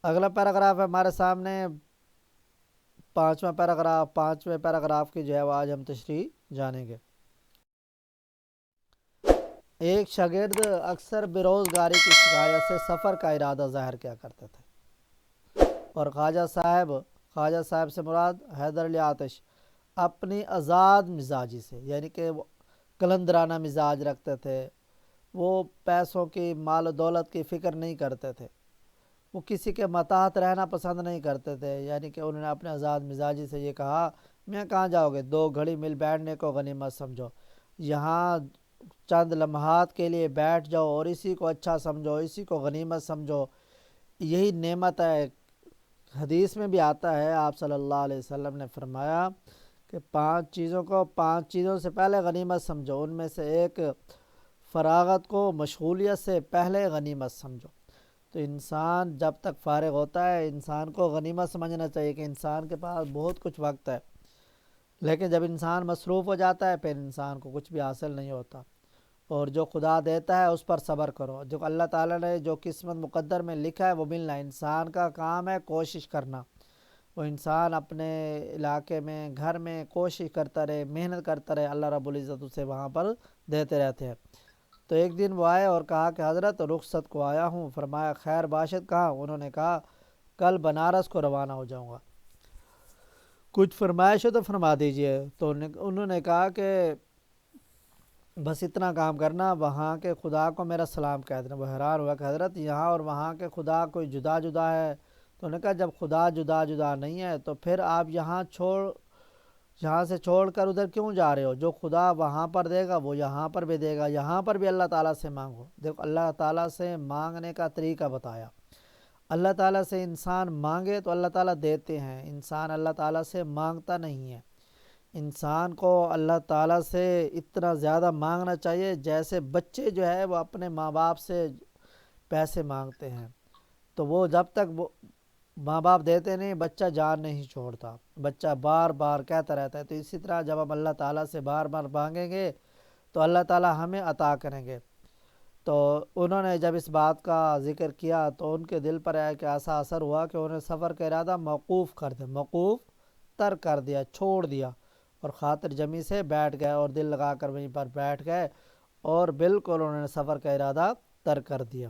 اگلا پیراگراف ہے ہمارے سامنے، پانچواں پیراگراف، پانچویں پیراگراف کی جو ہے وہ آج ہم تشریح جانیں گے۔ ایک شاگرد اکثر بے روزگاری کی شکایت سے سفر کا ارادہ ظاہر کیا کرتے تھے، اور خواجہ صاحب سے مراد حیدر علی آتش اپنی آزاد مزاجی سے، یعنی کہ وہ کلندرانہ مزاج رکھتے تھے، وہ پیسوں کی، مال و دولت کی فکر نہیں کرتے تھے، وہ کسی کے متحت رہنا پسند نہیں کرتے تھے، یعنی کہ انہوں نے اپنے آزاد مزاجی سے یہ کہا، میں کہاں جاؤ گے، دو گھڑی مل بیٹھنے کو غنیمت سمجھو، یہاں چند لمحات کے لیے بیٹھ جاؤ اور اسی کو اچھا سمجھو، اسی کو غنیمت سمجھو، یہی نعمت ہے۔ حدیث میں بھی آتا ہے، آپ صلی اللہ علیہ وسلم نے فرمایا کہ پانچ چیزوں سے پہلے غنیمت سمجھو، ان میں سے ایک فراغت کو مشغولیت سے پہلے غنیمت سمجھو۔ تو انسان جب تک فارغ ہوتا ہے، انسان کو غنیمت سمجھنا چاہیے کہ انسان کے پاس بہت کچھ وقت ہے، لیکن جب انسان مصروف ہو جاتا ہے پھر انسان کو کچھ بھی حاصل نہیں ہوتا۔ اور جو خدا دیتا ہے اس پر صبر کرو، جو اللہ تعالیٰ نے جو قسمت مقدر میں لکھا ہے وہ ملنا ہے۔ انسان کا کام ہے کوشش کرنا، وہ انسان اپنے علاقے میں، گھر میں کوشش کرتا رہے، محنت کرتا رہے، اللہ رب العزت اسے وہاں پر دیتے رہتے ہیں۔ تو ایک دن وہ آئے اور کہا کہ حضرت رخصت کو آیا ہوں، فرمایا خیر باشد کہاں؟ انہوں نے کہا کل بنارس کو روانہ ہو جاؤں گا، کچھ فرمائش ہو تو فرما دیجئے۔ تو انہوں نے کہا کہ بس اتنا کام کرنا، وہاں کے خدا کو میرا سلام کہہ دینا۔ وہ حیران ہوا کہ حضرت یہاں اور وہاں کے خدا کوئی جدا جدا ہے؟ تو انہوں نے کہا جب خدا جدا جدا نہیں ہے تو پھر آپ یہاں سے چھوڑ کر ادھر کیوں جا رہے ہو؟ جو خدا وہاں پر دے گا وہ یہاں پر بھی دے گا، یہاں پر بھی اللہ تعالیٰ سے مانگو۔ دیکھو اللہ تعالیٰ سے مانگنے کا طریقہ بتایا۔ اللہ تعالیٰ سے انسان مانگے تو اللہ تعالیٰ دیتے ہیں، انسان اللہ تعالیٰ سے مانگتا نہیں ہے۔ انسان کو اللہ تعالیٰ سے اتنا زیادہ مانگنا چاہیے جیسے بچے جو ہے وہ اپنے ماں باپ سے پیسے مانگتے ہیں، تو وہ جب تک وہ ماں باپ دیتے نہیں بچہ جان نہیں چھوڑتا، بچہ بار بار کہتا رہتا ہے۔ تو اسی طرح جب ہم اللہ تعالیٰ سے بار بار مانگیں گے تو اللہ تعالیٰ ہمیں عطا کریں گے۔ تو انہوں نے جب اس بات کا ذکر کیا تو ان کے دل پر ایک ایسا اثر ہوا کہ انہوں نے سفر کا ارادہ موقوف ترک کر دیا، چھوڑ دیا، اور خاطر جمی سے بیٹھ گئے اور دل لگا کر وہیں پر بیٹھ گئے، اور بالکل انہوں نے سفر کا ارادہ ترک کر دیا۔